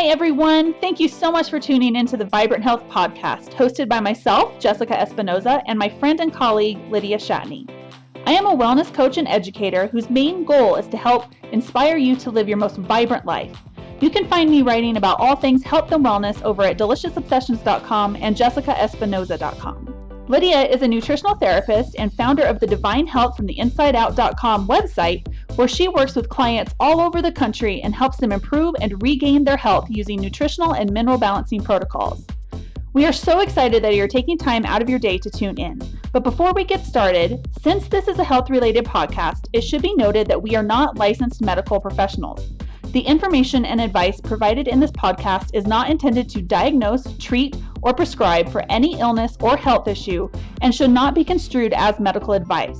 Hi, everyone. Thank you so much for tuning into the Vibrant Health Podcast, hosted by myself, Jessica Espinoza, and my friend and colleague, Lydia Shatney. I am a wellness coach and educator whose main goal is to help inspire you to live your most vibrant life. You can find me writing about all things health and wellness over at deliciousobsessions.com and jessicaespinoza.com. Lydia is a nutritional therapist and founder of the Divine Health from the InsideOut.com website, where she works with clients all over the country and helps them improve and regain their health using nutritional and mineral balancing protocols. We are so excited that you're taking time out of your day to tune in. But before we get started, since this is a health-related podcast, it should be noted that we are not licensed medical professionals. The information and advice provided in this podcast is not intended to diagnose, treat, or prescribe for any illness or health issue and should not be construed as medical advice.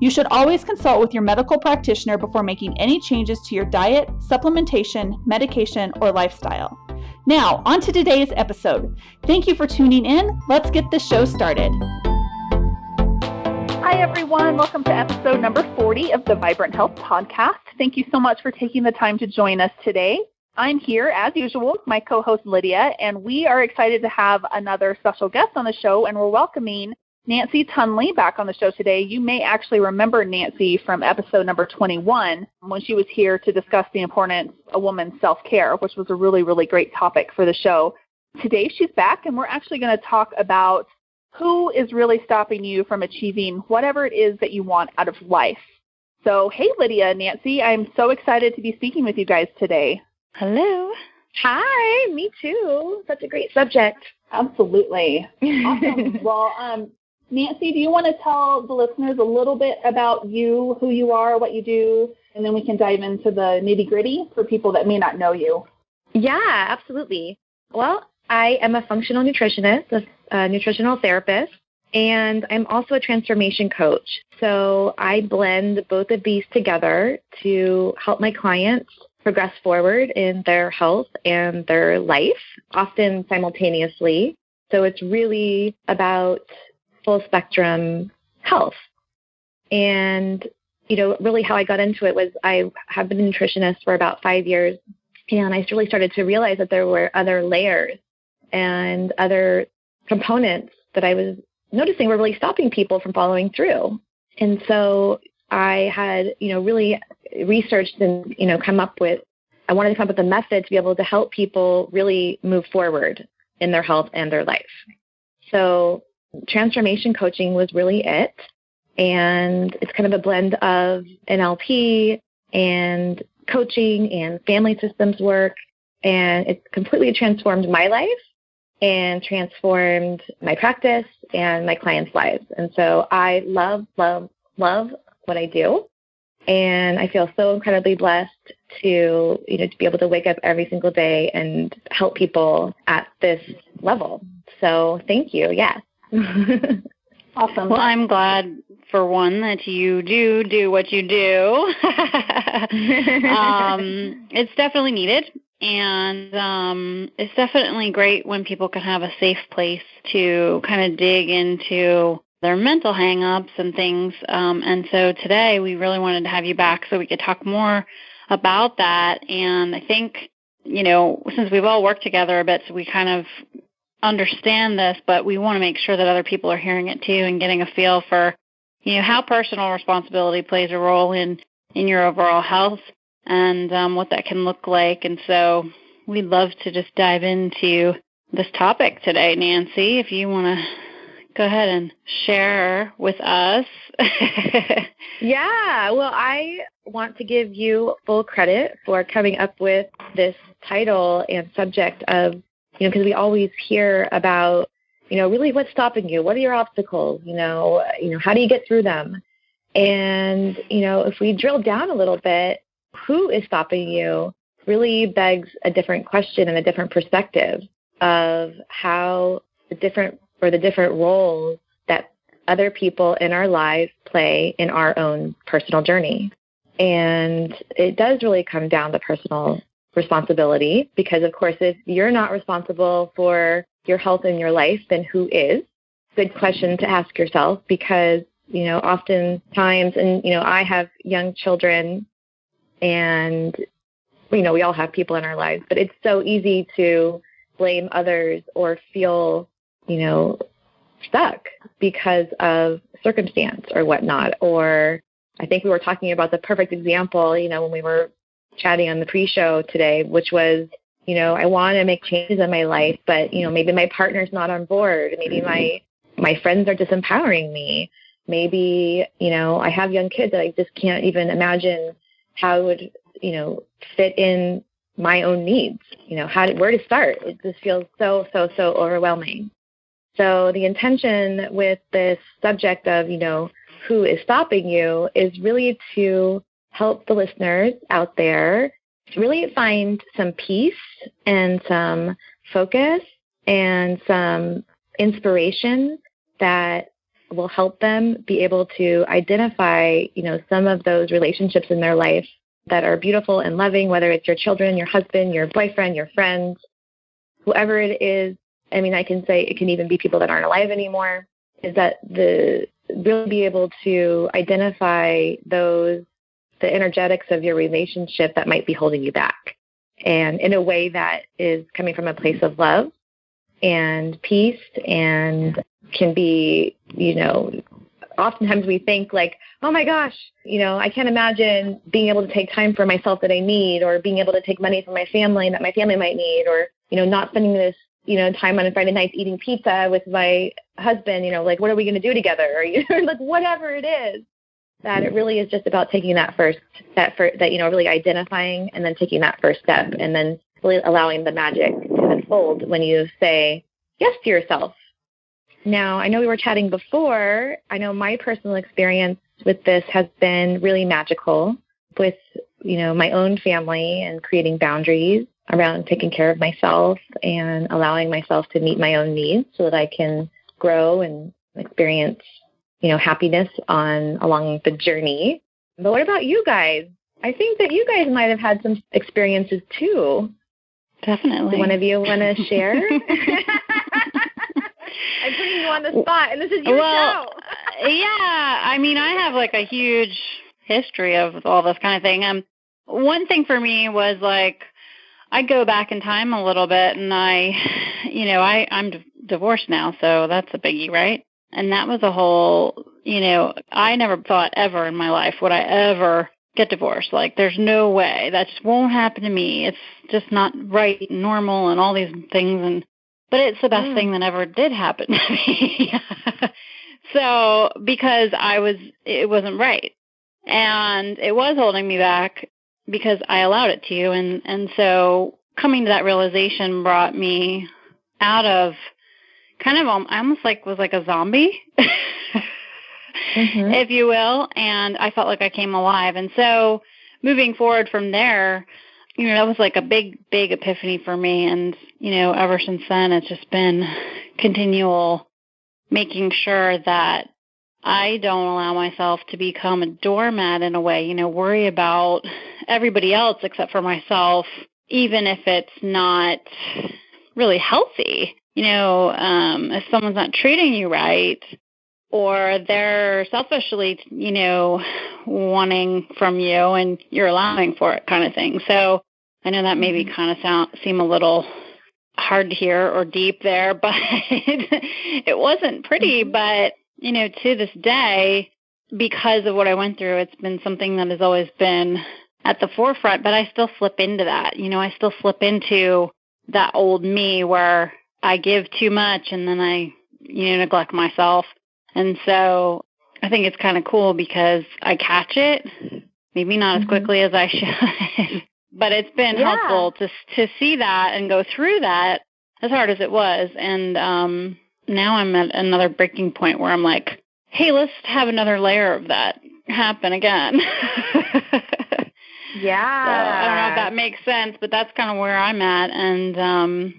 You should always consult with your medical practitioner before making any changes to your diet, supplementation, medication, or lifestyle. Now, on to today's episode. Thank you for tuning in. Let's get this show started. Hi, everyone. Welcome to episode number 40 of the Vibrant Health Podcast. Thank you so much for taking the time to join us today. I'm here, as usual, with my co-host Lydia, and we are excited to have another special guest on the show, and we're welcoming Nanci Tunley back on the show today. You may actually remember Nanci from episode number 21 when she was here to discuss the importance of woman's self-care, which was a really, really great topic for the show. Today she's back, and we're actually going to talk about who is really stopping you from achieving whatever it is that you want out of life. So, hey, Lydia and Nanci, I'm so excited to be speaking with you guys today. Hello. Hi, me too. Such a great subject. Absolutely. Awesome. Well, Nanci, do you want to tell the listeners a little bit about you, who you are, what you do, and then we can dive into the nitty-gritty for people that may not know you? Yeah, absolutely. Well, I am a functional nutritionist, a nutritional therapist, and I'm also a transformation coach. So I blend both of these together to help my clients progress forward in their health and their life, often simultaneously. So it's really about full spectrum health. And, really how I got into it was I have been a nutritionist for about 5 years, and I really started to realize that there were other layers and other components that I was noticing were really stopping people from following through. And so I had, really researched and, I wanted to come up with a method to be able to help people really move forward in their health and their life. So transformation coaching was really it. And it's kind of a blend of NLP and coaching and family systems work. And it's completely transformed my life and transformed my practice and my clients' lives. And so I love what I do. And I feel so incredibly blessed to be able to wake up every single day and help people at this level. So thank you. Yes. Awesome. Well, I'm glad, for one, that you do what you do. It's definitely needed. And it's definitely great when people can have a safe place to kind of dig into their mental hang-ups and things. And so today we really wanted to have you back so we could talk more about that. And I think, since we've all worked together a bit, so we kind of understand this, but we want to make sure that other people are hearing it too and getting a feel for, how personal responsibility plays a role in your overall health and what that can look like. And so we'd love to just dive into this topic today. Nanci, if you want to go ahead and share with us. Yeah, well, I want to give you full credit for coming up with this title and subject of, because we always hear about, really what's stopping you? What are your obstacles? How do you get through them? And, if we drill down a little bit, who is stopping you really begs a different question and a different perspective of how the different roles that other people in our lives play in our own personal journey. And it does really come down to personal responsibility because, of course, if you're not responsible for your health and your life, then who is? Good question to ask yourself because, oftentimes, and, I have young children and we all have people in our lives, but it's so easy to blame others or feel, stuck because of circumstance or whatnot. Or I think we were talking about the perfect example, when we were chatting on the pre-show today, which was, I want to make changes in my life, but, maybe my partner's not on board. Maybe my friends are disempowering me. Maybe, I have young kids that I just can't even imagine how it would, fit in my own needs. Where to start? It just feels so overwhelming. So the intention with this subject of, who is stopping you is really to help the listeners out there to really find some peace and some focus and some inspiration that will help them be able to identify, some of those relationships in their life that are beautiful and loving, whether it's your children, your husband, your boyfriend, your friends, whoever it is. I mean, I can say it can even be people that aren't alive anymore, is that really be able to identify the energetics of your relationship that might be holding you back, and in a way that is coming from a place of love and peace, and can be, oftentimes we think like, oh my gosh, I can't imagine being able to take time for myself that I need, or being able to take money from my family that my family might need, or, not spending this, time on Friday nights eating pizza with my husband, like, what are we going to do together? Or, like, whatever it is, that it really is just about taking that really identifying and then taking that first step, and then really allowing the magic to unfold when you say yes to yourself. Now, I know we were chatting before. I know my personal experience with this has been really magical with, my own family and creating boundaries around taking care of myself and allowing myself to meet my own needs so that I can grow and experience, happiness along the journey. But what about you guys? I think that you guys might have had some experiences too. Definitely. Do one of you want to share? I'm putting you on the spot, and this is your show. Yeah. I mean, I have like a huge history of all this kind of thing. One thing for me was like, I go back in time a little bit, and I'm divorced now, so that's a biggie, right? And that was a whole, I never thought ever in my life would I ever get divorced. Like, there's no way. That just won't happen to me. It's just not right, normal, and all these things. But it's the best thing that ever did happen to me. So, because it wasn't right. And it was holding me back because I allowed it to. And so coming to that realization brought me out of kind of, I almost was like a zombie, if you will. And I felt like I came alive. And so moving forward from there, that was like a big, big epiphany for me. And, ever since then, it's just been continual making sure that I don't allow myself to become a doormat in a way, worry about everybody else except for myself, even if it's not really healthy. If someone's not treating you right, or they're selfishly, wanting from you and you're allowing for it, kind of thing. So I know that maybe kind of seem a little hard to hear or deep there, but it wasn't pretty. But, to this day, because of what I went through, it's been something that has always been at the forefront, but I still slip into that. I still slip into that old me where I give too much and then I, neglect myself. And so I think it's kind of cool because I catch it, maybe not as quickly as I should, but it's been helpful to see that and go through that, as hard as it was. And now I'm at another breaking point where I'm like, hey, let's have another layer of that happen again. Yeah. So I don't know if that makes sense, but that's kind of where I'm at. And,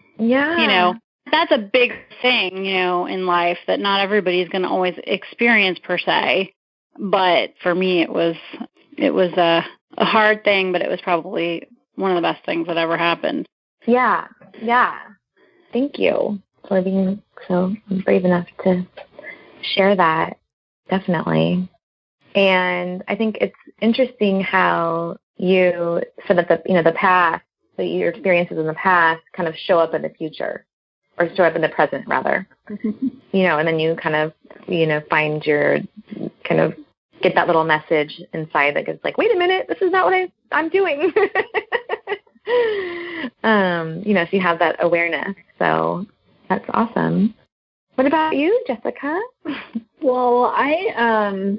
that's a big thing, in life that not everybody's going to always experience per se. But for me, it was a hard thing, but it was probably one of the best things that ever happened. Yeah. Yeah. Thank you for being so brave enough to share that. Definitely. And I think it's interesting how so that the past, so your experiences in the past kind of show up in the future, or show up in the present rather. And then you kind of, find your kind of get that little message inside that goes like, wait a minute, this is not what I'm doing. So you have that awareness. So that's awesome. What about you, Jessica? Well, I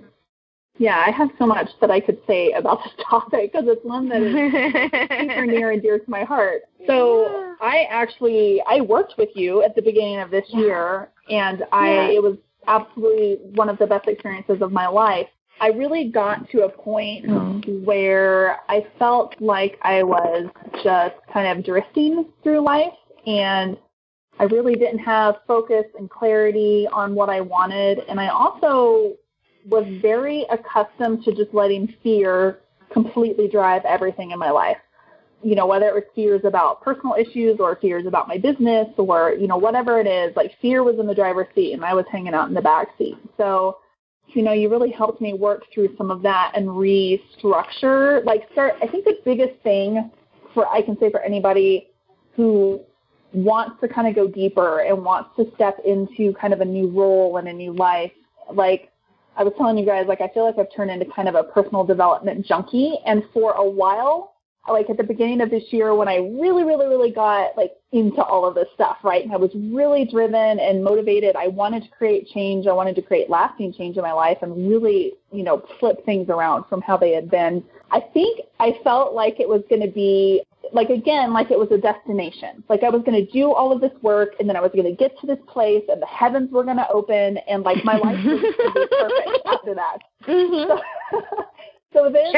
have so much that I could say about this topic because it's one that is super near and dear to my heart. So I worked with you at the beginning of this year, and it was absolutely one of the best experiences of my life. I really got to a point where I felt like I was just kind of drifting through life, and I really didn't have focus and clarity on what I wanted. And I also was very accustomed to just letting fear completely drive everything in my life. Whether it was fears about personal issues or fears about my business or, whatever it is, like fear was in the driver's seat and I was hanging out in the back seat. So, you really helped me work through some of that and restructure, I think the biggest thing I can say for anybody who wants to kind of go deeper and wants to step into kind of a new role and a new life, like I was telling you guys, I feel like I've turned into kind of a personal development junkie. And for a while, at the beginning of this year when I really, really, really got into all of this stuff, right? And I was really driven and motivated. I wanted to create change. I wanted to create lasting change in my life and really, flip things around from how they had been. I think I felt like it was going to be it was a destination. I was going to do all of this work and then I was going to get to this place and the heavens were going to open and my life was going to be perfect after that. Mm-hmm. So then,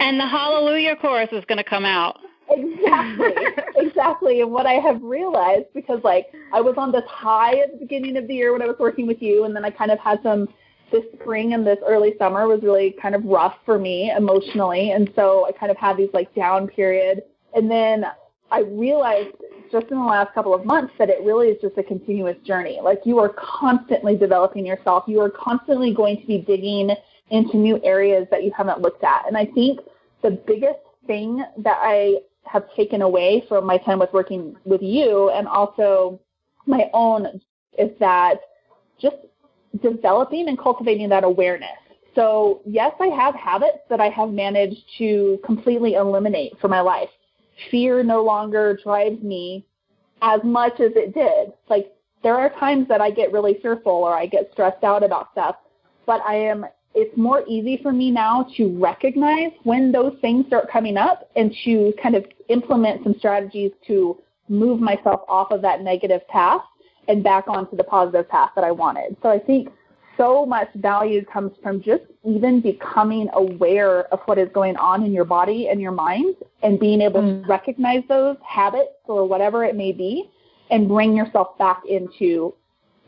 and the Hallelujah chorus is going to come out. Exactly. And what I have realized, because I was on this high at the beginning of the year when I was working with you, and then I kind of had this spring and this early summer was really kind of rough for me emotionally. And so I kind of had these down period. And then I realized just in the last couple of months that it really is just a continuous journey. You are constantly developing yourself. You are constantly going to be digging into new areas that you haven't looked at. And I think the biggest thing that I have taken away from my time with working with you and also my own is that just developing and cultivating that awareness. So yes, I have habits that I have managed to completely eliminate from my life. Fear no longer drives me as much as it did. There are times that I get really fearful or I get stressed out about stuff, but it's more easy for me now to recognize when those things start coming up and to kind of implement some strategies to move myself off of that negative path and back onto the positive path that I wanted. So I think so much value comes from just even becoming aware of what is going on in your body and your mind and being able to recognize those habits or whatever it may be and bring yourself back into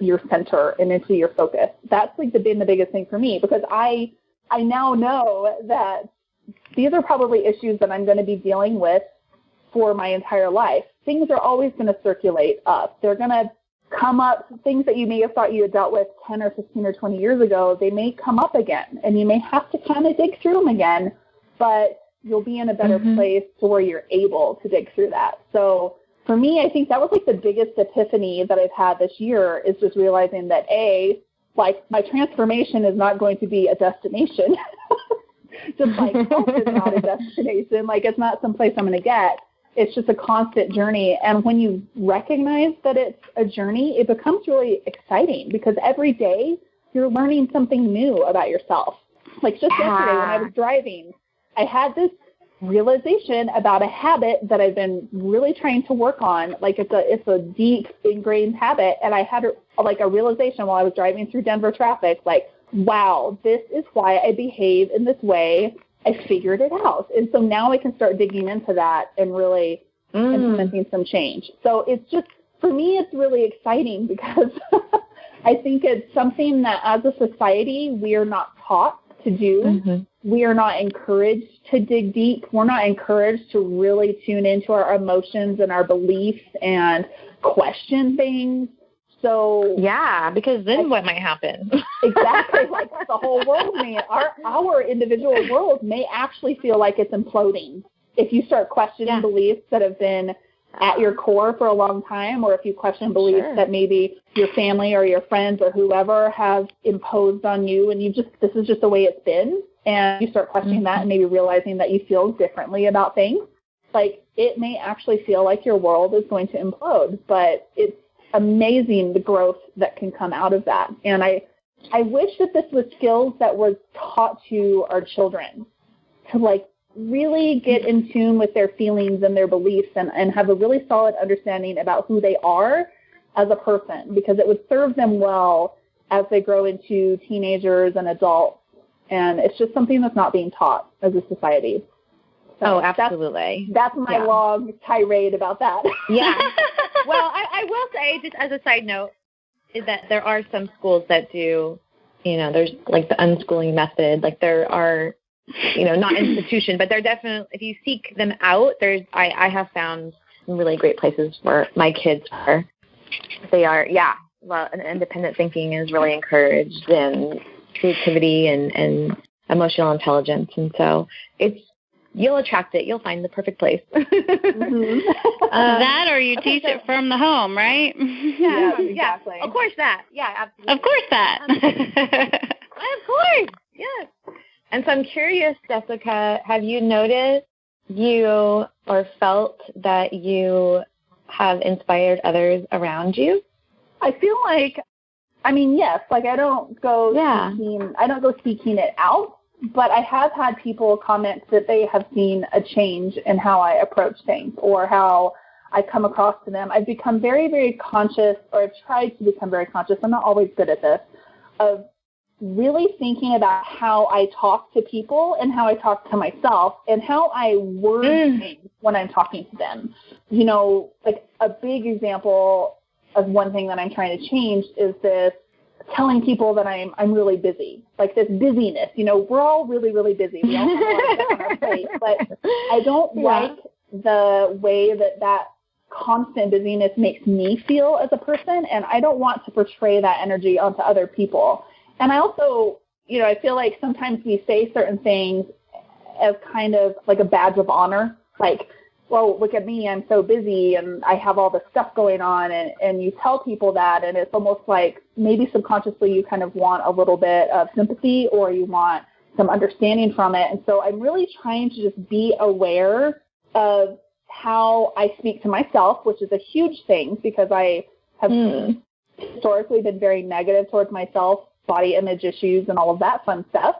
your center and into your focus. That's been the biggest thing for me, because I now know that these are probably issues that I'm going to be dealing with for my entire life. Things are always going to circulate up. They're going to come up, things that you may have thought you had dealt with 10 or 15 or 20 years ago, they may come up again, and you may have to kind of dig through them again, but you'll be in a better place to where you're able to dig through that. So for me, I think that was the biggest epiphany that I've had this year, is just realizing that my transformation is not going to be a destination. Just health is not a destination. It's not someplace I'm going to get. It's just a constant journey. And when you recognize that it's a journey, it becomes really exciting, because every day you're learning something new about yourself. Just yesterday when I was driving, I had this realization about a habit that I've been really trying to work on. It's a deep ingrained habit. And I had a realization while I was driving through Denver traffic, wow, this is why I behave in this way. I figured it out. And so now I can start digging into that and really implementing some change. So it's just, for me, it's really exciting, because I think it's something that as a society, we are not taught to do. We are not encouraged to dig deep. We're not encouraged to really tune into our emotions and our beliefs and question things. So yeah, because then what might happen? Exactly, like the whole world may, our individual world may actually feel like it's imploding if you start questioning beliefs that have been at your core for a long time, or if you question beliefs that maybe your family or your friends or whoever have imposed on you, and this is just the way it's been, and you start questioning that and maybe realizing that you feel differently about things. Like, it may actually feel like your world is going to implode, but it's amazing the growth that can come out of that. And I wish that this was skills that was taught to our children, to like really get in tune with their feelings and their beliefs, and have a really solid understanding about who they are as a person, because it would serve them well as they grow into teenagers and adults. And it's just something that's not being taught as a society. So absolutely. That's my long tirade about that. Yeah. Well, I will say, just as a side note, is that there are some schools that do, there's like the unschooling method. Like, there are, not institution, but they're definitely, if you seek them out, I have found some really great places where my kids are. They are, well, independent thinking is really encouraged, and creativity and emotional intelligence. And so you'll attract it. You'll find the perfect place. That, or you teach it from the home, right? Yeah, exactly. Of course that. Yeah, absolutely. Of course that. Of course. Yes. And so I'm curious, Jessica, have you noticed or felt that you have inspired others around you? I feel like, yes, like I don't go seeking it out, but I have had people comment that they have seen a change in how I approach things or how I come across to them. I've become very, very conscious, or I've tried to become very conscious, I'm not always good at this, of really thinking about how I talk to people and how I talk to myself and how I word things when I'm talking to them. Like a big example of one thing that I'm trying to change is this telling people that I'm really busy, like this busyness. We're all really, really busy. We all have a lot of stuff on our plate, but I don't like the way that constant busyness makes me feel as a person, and I don't want to portray that energy onto other people. And I also, I feel like sometimes we say certain things as kind of like a badge of honor, like, well, look at me, I'm so busy and I have all this stuff going on, and you tell people that, and it's almost like maybe subconsciously you kind of want a little bit of sympathy, or you want some understanding from it. And so I'm really trying to just be aware of how I speak to myself, which is a huge thing because I have historically been very negative towards myself, body image issues and all of that fun stuff,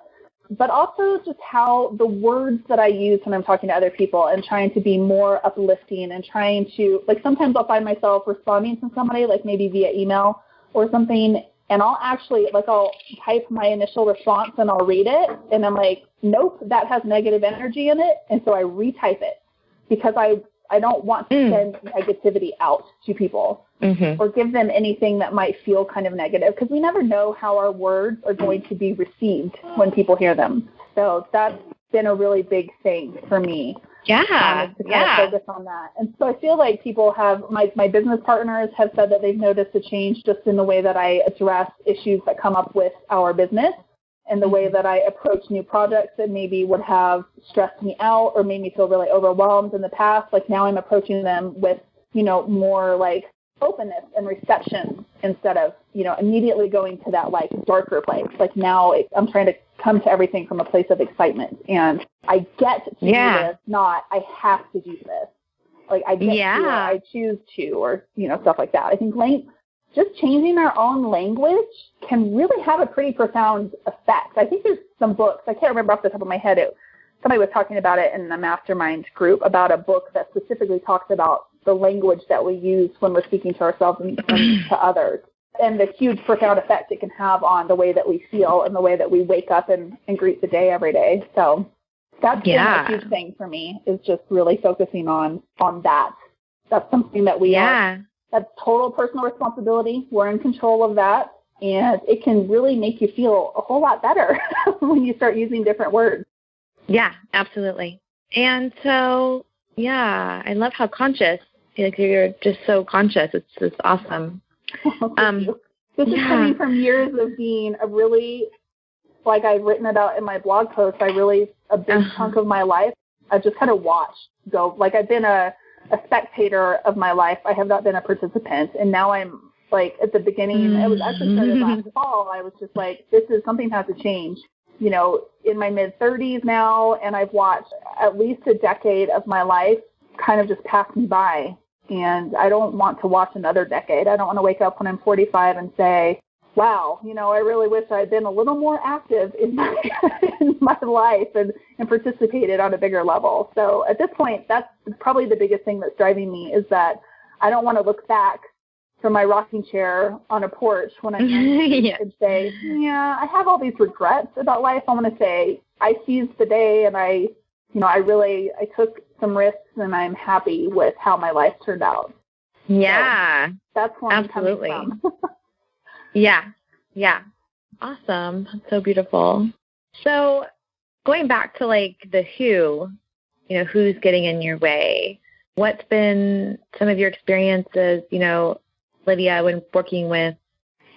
but also just how the words that I use when I'm talking to other people and trying to be more uplifting and trying to, like, sometimes I'll find myself responding to somebody, like maybe via email or something, and I'll actually, like, I'll type my initial response and I'll read it, and I'm like, nope, that has negative energy in it, and so I retype it because I don't want to send negativity out to people or give them anything that might feel kind of negative, because we never know how our words are going to be received when people hear them. So that's been a really big thing for me. To kind of focus on that. And so I feel like people have, my business partners have said that they've noticed a change just in the way that I address issues that come up with our business, and the way that I approach new projects that maybe would have stressed me out or made me feel really overwhelmed in the past. Like, now I'm approaching them with, more like openness and reception instead of, immediately going to that like darker place. Like, now I'm trying to come to everything from a place of excitement, and I get to do this, not I have to do this. Like, I get to, or I choose to, or, stuff like that. I think just changing our own language can really have a pretty profound effect. I think there's some books, I can't remember off the top of my head, somebody was talking about it in a mastermind group, about a book that specifically talks about the language that we use when we're speaking to ourselves and to others, and the huge profound effect it can have on the way that we feel and the way that we wake up and greet the day every day. So that's been a huge thing for me, is just really focusing on that. That's something that we are. That's total personal responsibility. We're in control of that, and it can really make you feel a whole lot better when you start using different words. Yeah, absolutely. And so, I love how conscious, like, you're just so conscious. It's awesome. Thank you. This is coming from years of being a really, like I've written about in my blog post, a big chunk of my life, I've just kind of watched go. Like I've been a spectator of my life. I have not been a participant. And now I'm like at the beginning, it was actually started last fall. I was just like, something has to change. You know, in my mid-30s now, and I've watched at least a decade of my life kind of just pass me by. And I don't want to watch another decade. I don't want to wake up when I'm 45 and say, wow, you know, I really wish I'd been a little more active in my, in my life and participated on a bigger level. So at this point, that's probably the biggest thing that's driving me, is that I don't want to look back from my rocking chair on a porch when I'm and say, yeah, I have all these regrets about life. I want to say I seized the day, and I took some risks, and I'm happy with how my life turned out. Yeah. So that's where I'm coming from. Yeah. Awesome. That's so beautiful. So going back to like the who, you know, who's getting in your way, what's been some of your experiences, you know, Lydia, when working with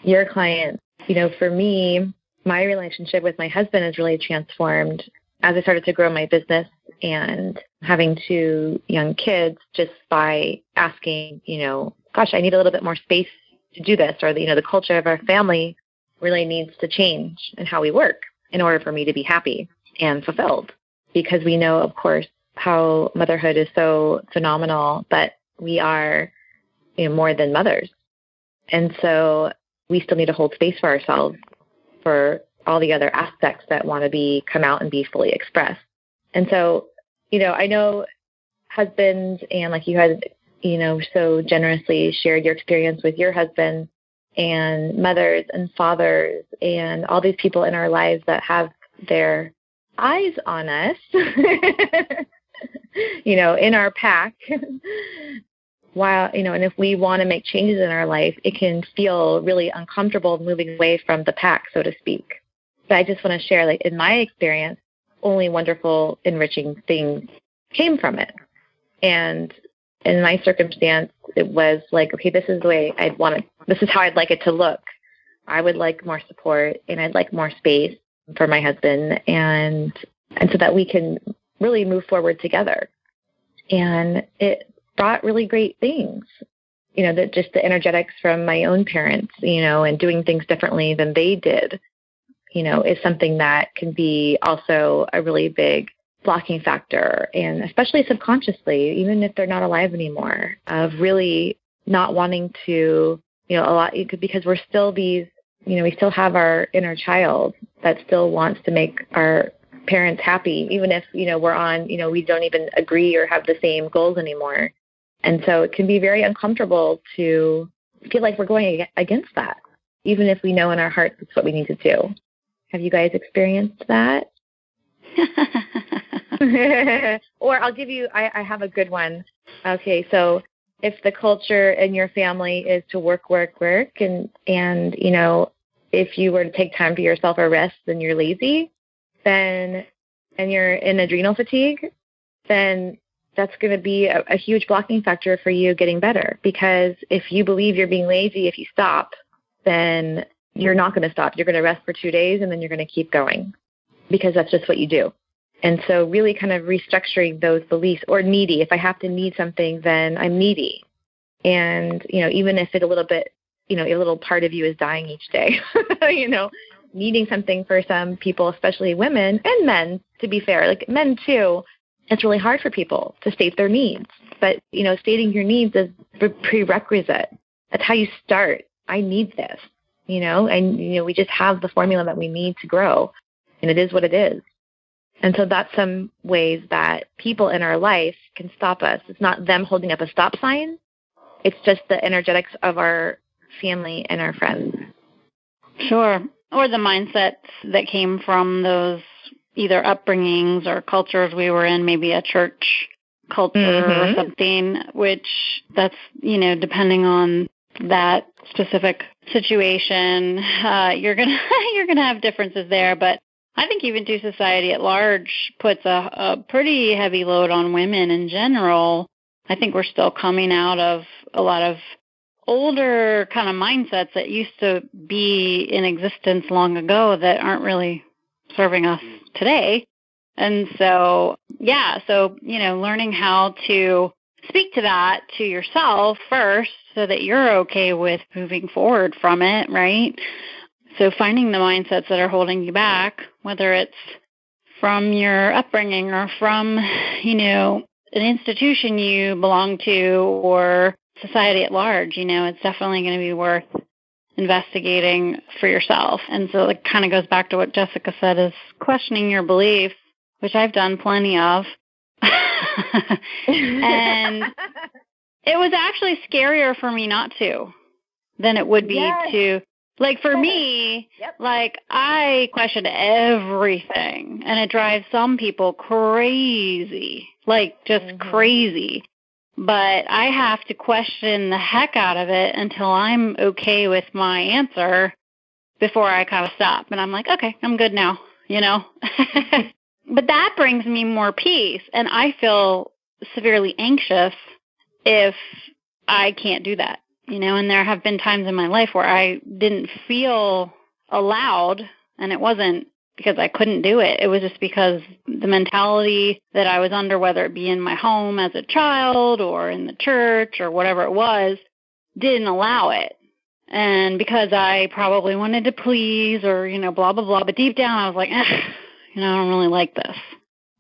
your clients? You know, for me, my relationship with my husband has really transformed as I started to grow my business and having 2 young kids, just by asking, you know, gosh, I need a little bit more space to do this, or the culture of our family really needs to change in how we work in order for me to be happy and fulfilled. Because we know, of course, how motherhood is so phenomenal, but we are, you know, more than mothers. And so we still need to hold space for ourselves for all the other aspects that want to come out and be fully expressed. And so, you know, I know husbands, and like you had, you know, so generously shared your experience with your husband, and mothers and fathers and all these people in our lives that have their eyes on us, you know, in our pack. While, you know, and if we want to make changes in our life, it can feel really uncomfortable moving away from the pack, so to speak. But I just want to share, like, in my experience, only wonderful, enriching things came from it. And in my circumstance, it was like, okay, this is the way I'd want it. This is how I'd like it to look. I would like more support, and I'd like more space for my husband, and so that we can really move forward together. And it brought really great things, you know, that just the energetics from my own parents, you know, and doing things differently than they did, you know, is something that can be also a really big blocking factor, and especially subconsciously, even if they're not alive anymore, of really not wanting to, you know, a lot, because we're still these, you know, we still have our inner child that still wants to make our parents happy, even if, you know, we're on, you know, we don't even agree or have the same goals anymore. And so it can be very uncomfortable to feel like we're going against that, even if we know in our hearts it's what we need to do. Have you guys experienced that? Or I'll give you, I have a good one. Okay, so if the culture in your family is to work, and you know, if you were to take time for yourself or rest, then you're lazy, and you're in adrenal fatigue, then that's going to be a huge blocking factor for you getting better. Because if you believe you're being lazy, if you stop, then you're not going to stop. You're going to rest for 2 days, and then you're going to keep going, because that's just what you do. And so really kind of restructuring those beliefs. Or needy. If I have to need something, then I'm needy. And, you know, even if it a little bit, you know, a little part of you is dying each day, you know, needing something for some people, especially women and men, to be fair, like men too, it's really hard for people to state their needs. But, you know, stating your needs is a prerequisite. That's how you start. I need this, you know, and, you know, we just have the formula that we need to grow, and it is what it is. And so that's some ways that people in our life can stop us. It's not them holding up a stop sign. It's just the energetics of our family and our friends. Sure. Or the mindsets that came from those either upbringings or cultures we were in, maybe a church culture or something, which that's, you know, depending on that specific situation, you're gonna have differences there. But I think even to society at large puts a pretty heavy load on women in general. I think we're still coming out of a lot of older kind of mindsets that used to be in existence long ago that aren't really serving us today. And so, learning how to speak to that to yourself first so that you're okay with moving forward from it, right? So finding the mindsets that are holding you back, whether it's from your upbringing or from, an institution you belong to or society at large, it's definitely going to be worth investigating for yourself. And so it kind of goes back to what Jessica said, is questioning your beliefs, which I've done plenty of. And it was actually scarier for me not to than it would be to. Like, for me, I question everything, and it drives some people crazy, just crazy. But I have to question the heck out of it until I'm okay with my answer before I kind of stop. And I'm like, okay, I'm good now, But that brings me more peace, and I feel severely anxious if I can't do that. And there have been times in my life where I didn't feel allowed, and it wasn't because I couldn't do it. It was just because the mentality that I was under, whether it be in my home as a child or in the church or whatever it was, didn't allow it. And because I probably wanted to please or, blah, blah, blah. But deep down I was like, I don't really like this.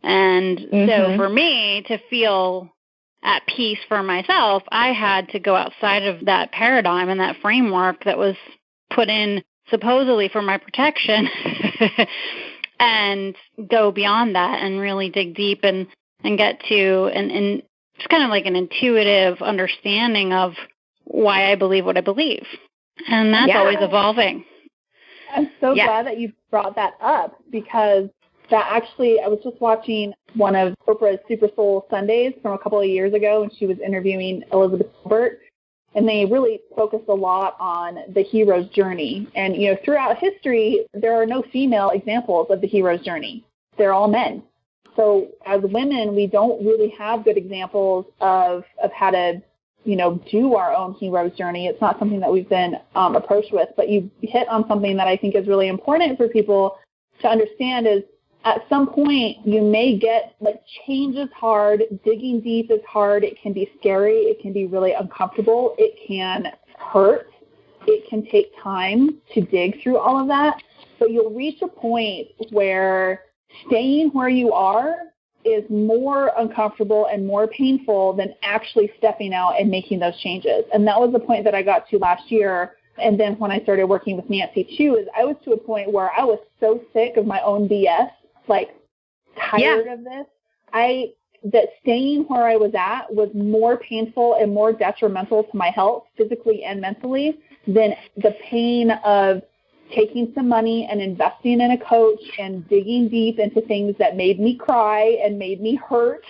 And so for me to feel at peace for myself, I had to go outside of that paradigm and that framework that was put in supposedly for my protection and go beyond that and really dig deep and get to and it's kind of like an intuitive understanding of why I believe what I believe. And that's always evolving. I'm so glad that you brought that up, because that actually, I was just watching one of Oprah's Super Soul Sundays from a couple of years ago when she was interviewing Elizabeth Gilbert, and they really focused a lot on the hero's journey. And, throughout history, there are no female examples of the hero's journey. They're all men. So as women, we don't really have good examples of how to, do our own hero's journey. It's not something that we've been approached with. But you hit on something that I think is really important for people to understand is, at some point, you may get, change is hard, digging deep is hard, it can be scary, it can be really uncomfortable, it can hurt, it can take time to dig through all of that, but you'll reach a point where staying where you are is more uncomfortable and more painful than actually stepping out and making those changes. And that was the point that I got to last year. And then when I started working with Nanci too, is I was to a point where I was so sick of my own BS, tired of this, that staying where I was at was more painful and more detrimental to my health, physically and mentally, than the pain of taking some money and investing in a coach and digging deep into things that made me cry and made me hurt.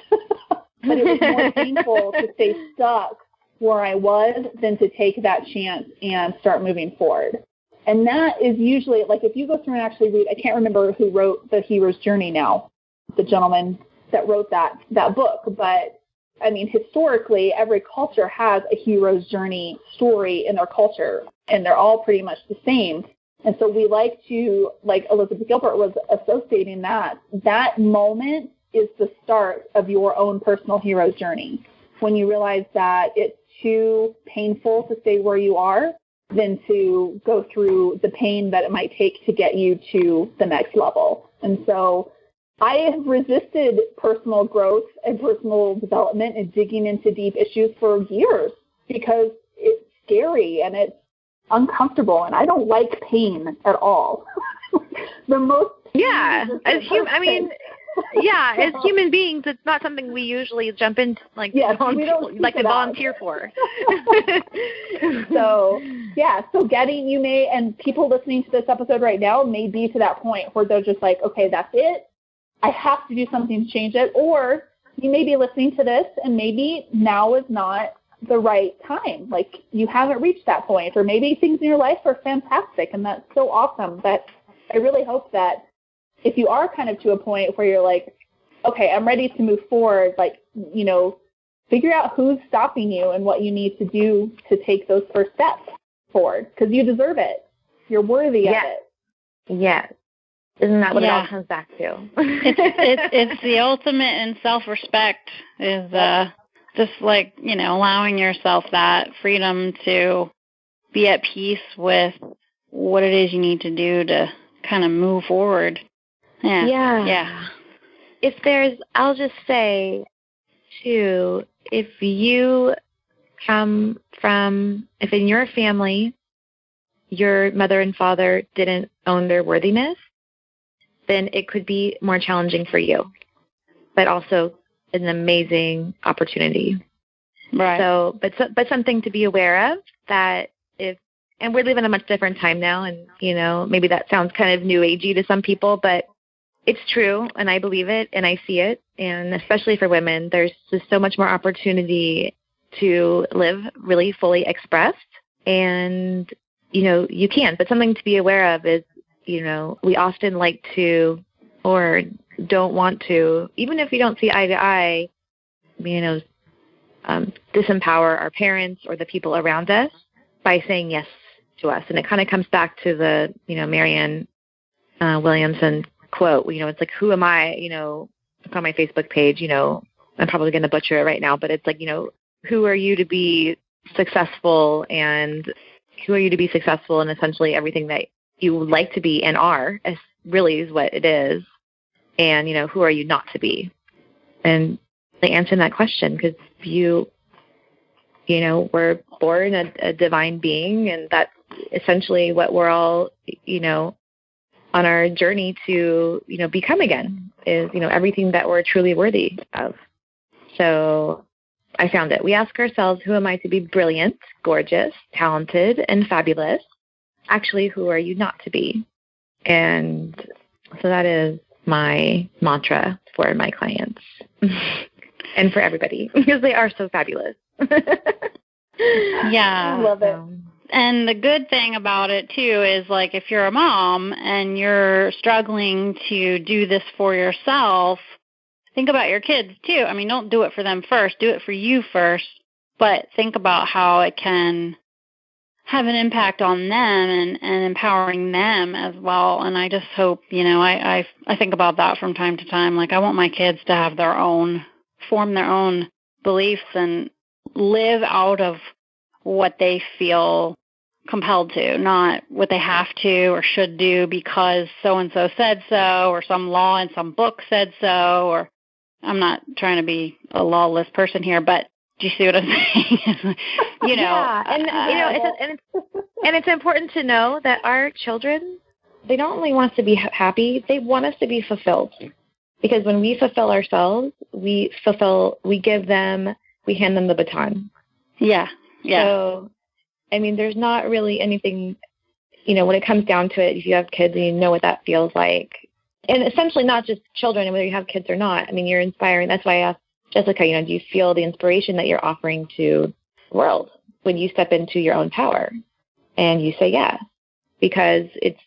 But it was more painful to stay stuck where I was than to take that chance and start moving forward. And that is usually, if you go through and actually read, I can't remember who wrote The Hero's Journey now, the gentleman that wrote that book, but historically, every culture has a hero's journey story in their culture, and they're all pretty much the same. And so we like to, Elizabeth Gilbert was associating that moment is the start of your own personal hero's journey. When you realize that it's too painful to stay where you are than to go through the pain that it might take to get you to the next level. And so I have resisted personal growth and personal development and digging into deep issues for years because it's scary and it's uncomfortable, and I don't like pain at all. The most as human beings, it's not something we usually jump into, to volunteer for. So and people listening to this episode right now may be to that point where they're just like, okay, that's it. I have to do something to change it. Or you may be listening to this and maybe now is not the right time. You haven't reached that point, or maybe things in your life are fantastic and that's so awesome. But I really hope that if you are kind of to a point where you're like, okay, I'm ready to move forward, figure out who's stopping you and what you need to do to take those first steps forward, because you deserve it. You're worthy of it. Yes. Isn't that what it all comes back to? it's the ultimate in self-respect is just like, allowing yourself that freedom to be at peace with what it is you need to do to kind of move forward. Yeah. I'll just say, too, if you come from, if in your family, your mother and father didn't own their worthiness, then it could be more challenging for you, but also an amazing opportunity. Right. So, but something to be aware of that and we live in a much different time now, and, maybe that sounds kind of new agey to some people, but it's true, and I believe it, and I see it, and especially for women, there's just so much more opportunity to live really fully expressed, and, you can, but something to be aware of is, we often like to, or don't want to, even if we don't see eye to eye, disempower our parents or the people around us by saying yes to us. And it kind of comes back to the, Marianne Williamson quote, it's like, who am I, it's on my Facebook page, I'm probably going to butcher it right now, but it's like, who are you to be successful, and who are you to be successful in essentially everything that you would like to be and are, as really is what it is. And, who are you not to be? And answering that question, because we're born a divine being, and that's essentially what we're all, on our journey to, become again, is, everything that we're truly worthy of. So I found it. We ask ourselves, who am I to be brilliant, gorgeous, talented, and fabulous? Actually, who are you not to be? And so that is my mantra for my clients and for everybody, because they are so fabulous. Yeah. I love it. And the good thing about it, too, is like if you're a mom and you're struggling to do this for yourself, think about your kids, too. I mean, don't do it for them first. Do it for you first. But think about how it can have an impact on them and empowering them as well. And I just hope, I think about that from time to time. Like, I want my kids to have form their own beliefs and live out of what they feel compelled to, not what they have to or should do because so-and-so said so, or some law in some book said so, or I'm not trying to be a lawless person here, but do you see what I'm saying? Yeah, and it's important to know that our children, they don't only want us to be happy, they want us to be fulfilled. Because when we fulfill ourselves, we hand them the baton. Yeah. So, I mean, there's not really anything, when it comes down to it, if you have kids and you know what that feels like. And essentially not just children, whether you have kids or not. I mean, you're inspiring. That's why I asked Jessica, do you feel the inspiration that you're offering to the world when you step into your own power? And you say yes, because it's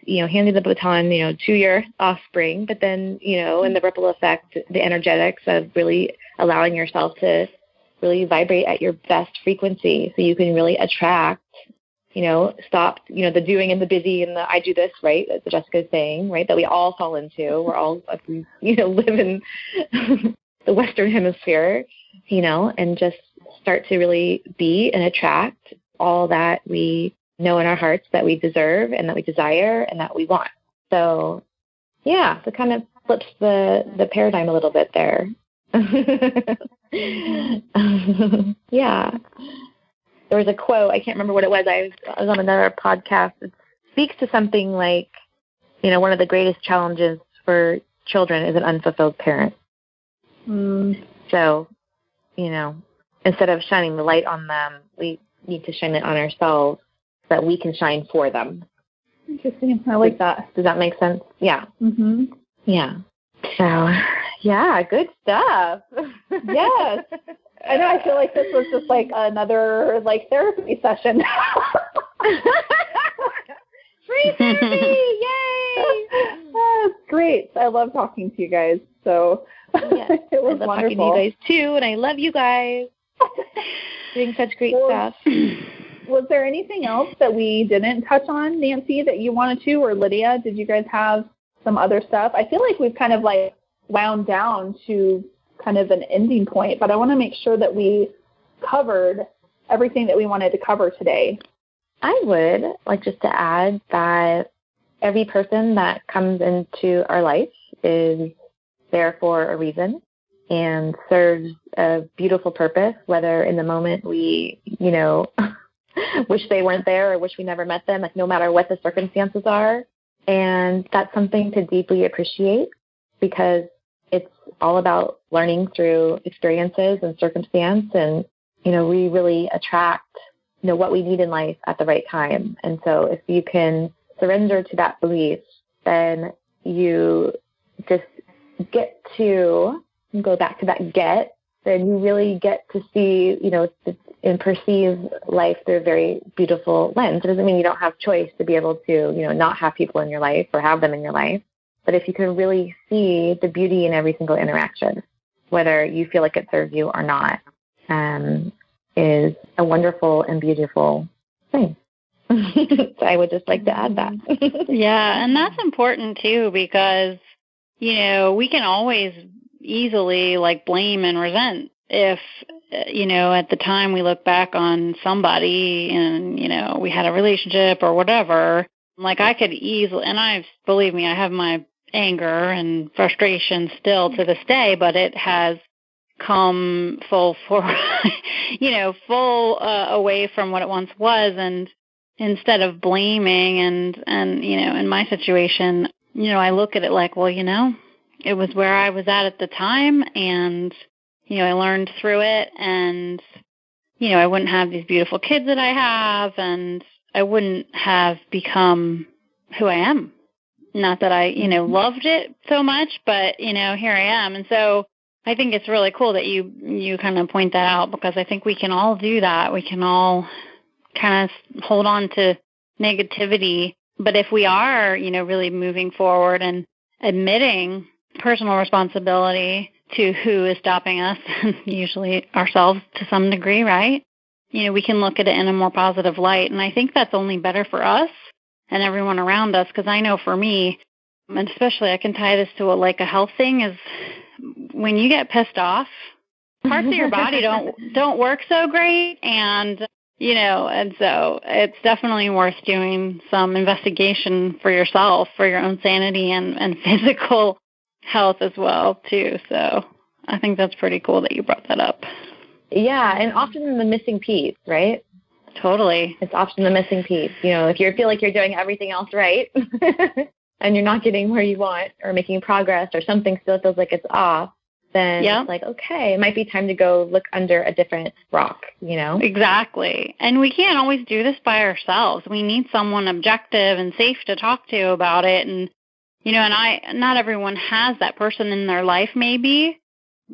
handing the baton, to your offspring, but then, in the ripple effect, the energetics of really allowing yourself to really vibrate at your best frequency so you can really attract, stop, the doing and the busy and the I do this, right, as Jessica's saying, right, that we all fall into. We're all, live in the Western Hemisphere, and just start to really be and attract all that we know in our hearts that we deserve and that we desire and that we want. So, yeah, so it kind of flips the paradigm a little bit there. Yeah. There was a quote, I can't remember what it was. I was on another podcast. It speaks to something like, one of the greatest challenges for children is an unfulfilled parent. So, instead of shining the light on them, we need to shine it on ourselves so that we can shine for them. Interesting. I like that. Does that make sense? Yeah. Mm-hmm. Yeah. So, yeah, good stuff. Yes. I know. I feel like this was just like another therapy session. Free therapy! Yay! That's great. I love talking to you guys. So yes, it was I love wonderful. talking to you guys too, and I love you guys. Doing such great stuff. Was there anything else that we didn't touch on, Nanci, that you wanted to, or Lydia? Did you guys have some other stuff? I feel like we've kind of like wound down to kind of an ending point, but I want to make sure that we covered everything that we wanted to cover today. I would like just to add that every person that comes into our life is there for a reason and serves a beautiful purpose, whether in the moment we, wish they weren't there or wish we never met them, like no matter what the circumstances are. And that's something to deeply appreciate because it's all about learning through experiences and circumstance. And, we really attract, what we need in life at the right time. And so if you can surrender to that belief, then you just get to go back to that then you really get to see, and perceive life through a very beautiful lens. It doesn't mean you don't have choice to be able to, not have people in your life or have them in your life. But if you can really see the beauty in every single interaction, whether you feel like it serves you or not, is a wonderful and beautiful thing. So I would just like to add that. Yeah, and that's important too because, we can always easily blame and resent if, at the time we look back on somebody and, we had a relationship or whatever, I could easily, and believe me, I have my anger and frustration still to this day, but it has come full away from what it once was. And instead of blaming and, in my situation, I look at it it was where I was at the time and, I learned through it and, I wouldn't have these beautiful kids that I have and I wouldn't have become who I am. Not that I, loved it so much, but, here I am. And so I think it's really cool that you kind of point that out because I think we can all do that. We can all kind of hold on to negativity. But if we are, really moving forward and admitting personal responsibility to who is stopping us, usually ourselves to some degree, right? We can look at it in a more positive light. And I think that's only better for us and everyone around us because I know for me, and especially I can tie this to a health thing, is when you get pissed off, parts of your body don't work so great. And and so it's definitely worth doing some investigation for yourself, for your own sanity and physical health as well, too. So I think that's pretty cool that you brought that up. Yeah, and often the missing piece, right? Totally. It's often the missing piece. If you feel like you're doing everything else right and you're not getting where you want or making progress or something still feels like it's off, then it's okay, it might be time to go look under a different rock, Exactly. And we can't always do this by ourselves. We need someone objective and safe to talk to about it. And, not everyone has that person in their life maybe.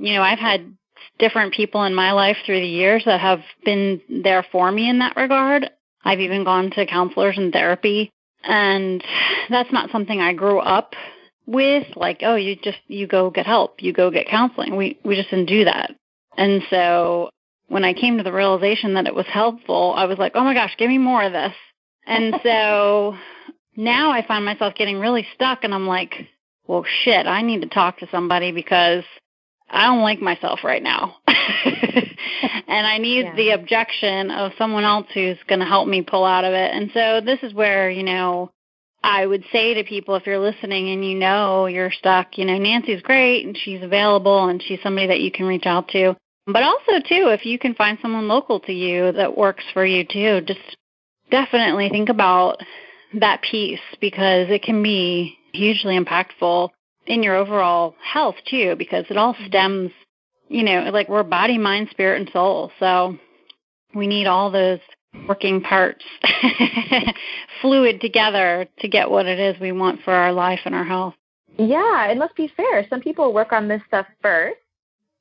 I've had different people in my life through the years that have been there for me in that regard. I've even gone to counselors and therapy. And that's not something I grew up with, you go get help, you go get counseling. We just didn't do that. And so when I came to the realization that it was helpful, I was like, oh my gosh, give me more of this. And so now I find myself getting really stuck and I'm like, well, shit, I need to talk to somebody because I don't like myself right now. And I need the objection of someone else who's going to help me pull out of it. And so this is where, I would say to people, if you're listening and you're stuck, Nanci's great and she's available and she's somebody that you can reach out to. But also, too, if you can find someone local to you that works for you, too, just definitely think about that piece because it can be hugely impactful in your overall health, too, because it all stems, we're body, mind, spirit, and soul. So we need all those working parts fluid together to get what it is we want for our life and our health. Yeah, and let's be fair. Some people work on this stuff first.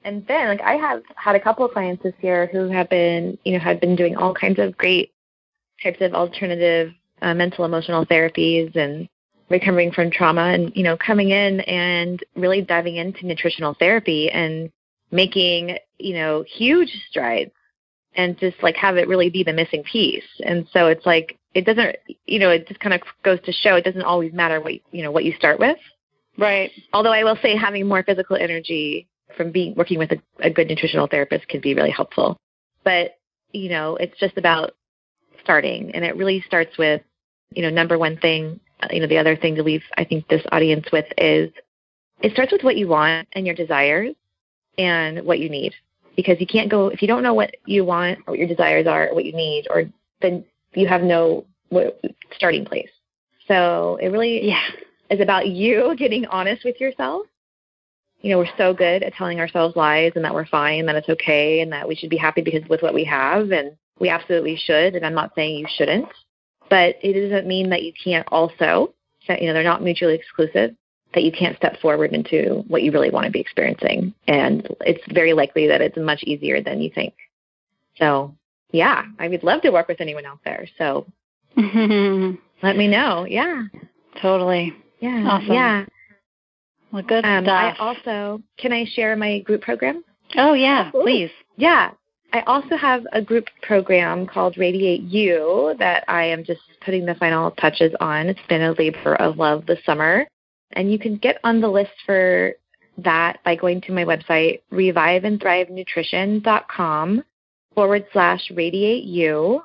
And then, I have had a couple of clients this year who have been doing all kinds of great types of alternative mental emotional therapies and recovering from trauma and, coming in and really diving into nutritional therapy and making, huge strides and just like have it really be the missing piece. And so it's like, it doesn't, it just kind of goes to show it doesn't always matter what you start with. Right. Although I will say having more physical energy from working with a good nutritional therapist can be really helpful. But, it's just about starting. And it really starts with, number one thing, the other thing to leave, I think, this audience with is it starts with what you want and your desires and what you need. Because you can't go, if you don't know what you want or what your desires are or what you need, or then you have no starting place. So it really is about you getting honest with yourself. We're so good at telling ourselves lies and that we're fine, that it's okay, and that we should be happy because with what we have, and we absolutely should. And I'm not saying you shouldn't, but it doesn't mean that you can't also, they're not mutually exclusive, that you can't step forward into what you really want to be experiencing. And it's very likely that it's much easier than you think. So, yeah, I would love to work with anyone out there. So let me know. Yeah. Totally. Yeah. Awesome. Yeah. Well, good stuff. I also, can I share my group program? Oh, yeah, Absolutely. please. Yeah. I also have a group program called Radiate You that I am just putting the final touches on. It's been a labor of love this summer. And you can get on the list for that by going to my website, reviveandthrivenutrition.com/radiateyou.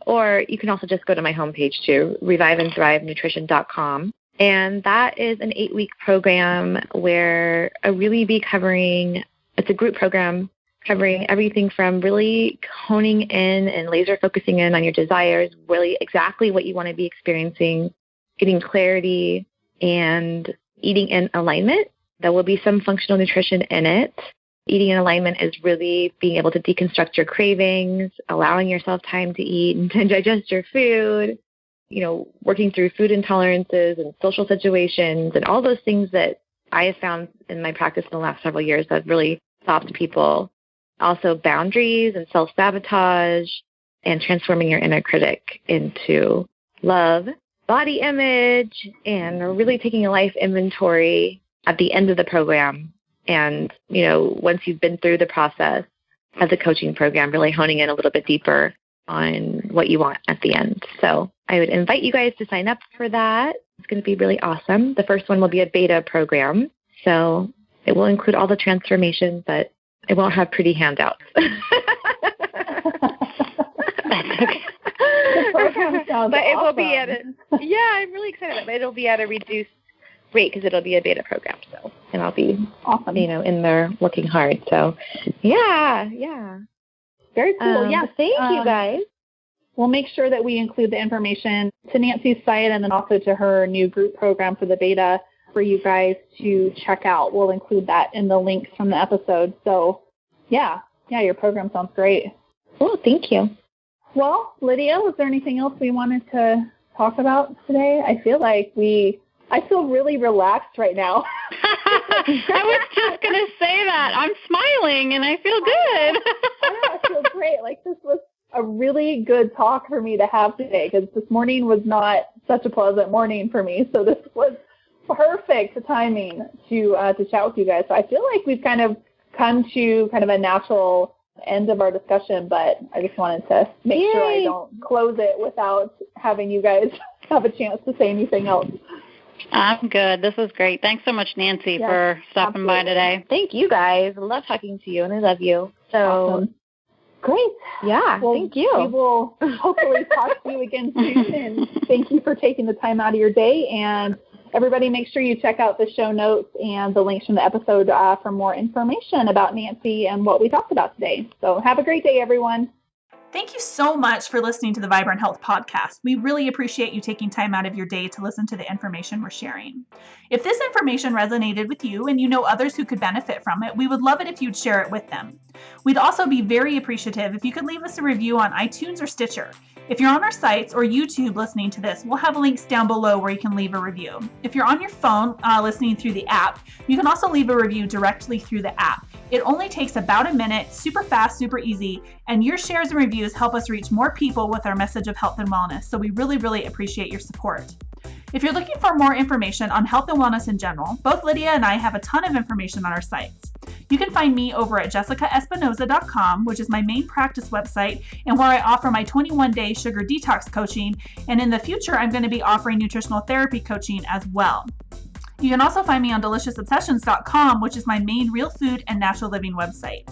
Or you can also just go to my homepage too, reviveandthrivenutrition.com. And that is an 8-week program where I really be covering, it's a group program covering everything from really honing in and laser focusing in on your desires, really exactly what you want to be experiencing, getting clarity, and eating in alignment. There will be some functional nutrition in it. Eating in alignment is really being able to deconstruct your cravings, allowing yourself time to eat and to digest your food, working through food intolerances and social situations and all those things that I have found in my practice in the last several years that really stopped people. Also boundaries and self-sabotage and transforming your inner critic into love, body image, and really taking a life inventory at the end of the program. And, once you've been through the process of the coaching program, really honing in a little bit deeper on what you want at the end. So I would invite you guys to sign up for that. It's going to be really awesome. The first one will be a beta program. So it will include all the transformation, but it won't have pretty handouts. That's okay. The program sounds but it awesome. will be at I'm really excited. But it'll be at a reduced rate because it'll be a beta program. So, and I'll be awesome. In there working hard. So, yeah. Very cool. Thank you guys. We'll make sure that we include the information to Nanci's site and then also to her new group program for the beta for you guys to check out. We'll include that in the links from the episode. So, yeah, your program sounds great. Well, thank you. Well, Lydia, was there anything else we wanted to talk about today? I feel really relaxed right now. I was just going to say that. I'm smiling and I feel good. I feel great. This was a really good talk for me to have today because this morning was not such a pleasant morning for me. So this was perfect timing to chat with you guys. So I feel like we've kind of come to kind of a natural end of our discussion, but I just wanted to make sure I don't close it without having you guys have a chance to say anything else. I'm good. This was great. Thanks so much, Nanci, for stopping by today. Thank you, guys. I love talking to you, and I love you. So, awesome. Great. Yeah, well, thank you. We will hopefully talk to you again soon, and thank you for taking the time out of your day. And everybody, make sure you check out the show notes and the links from the episode for more information about Nanci and what we talked about today. So have a great day, everyone. Thank you so much for listening to the Vibrant Health Podcast. We really appreciate you taking time out of your day to listen to the information we're sharing. If this information resonated with you and you know others who could benefit from it, we would love it if you'd share it with them. We'd also be very appreciative if you could leave us a review on iTunes or Stitcher. If you're on our sites or YouTube listening to this, we'll have links down below where you can leave a review. If you're on your phone listening through the app, you can also leave a review directly through the app. It only takes about a minute, super fast, super easy, and your shares and reviews help us reach more people with our message of health and wellness. So we really, really appreciate your support. If you're looking for more information on health and wellness in general, both Lydia and I have a ton of information on our sites. You can find me over at jessicaespinoza.com, which is my main practice website and where I offer my 21-day sugar detox coaching. And in the future, I'm going to be offering nutritional therapy coaching as well. You can also find me on deliciousobsessions.com, which is my main real food and natural living website.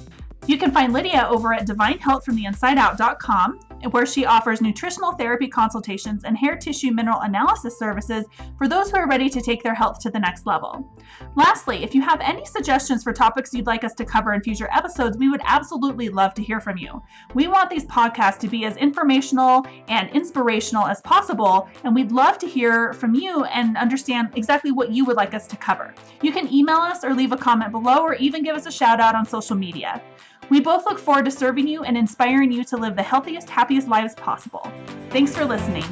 You can find Lydia over at divinehealthfromtheinsideout.com, where she offers nutritional therapy consultations and hair tissue mineral analysis services for those who are ready to take their health to the next level. Lastly, if you have any suggestions for topics you'd like us to cover in future episodes, we would absolutely love to hear from you. We want these podcasts to be as informational and inspirational as possible, and we'd love to hear from you and understand exactly what you would like us to cover. You can email us or leave a comment below or even give us a shout out on social media. We both look forward to serving you and inspiring you to live the healthiest, happiest lives possible. Thanks for listening.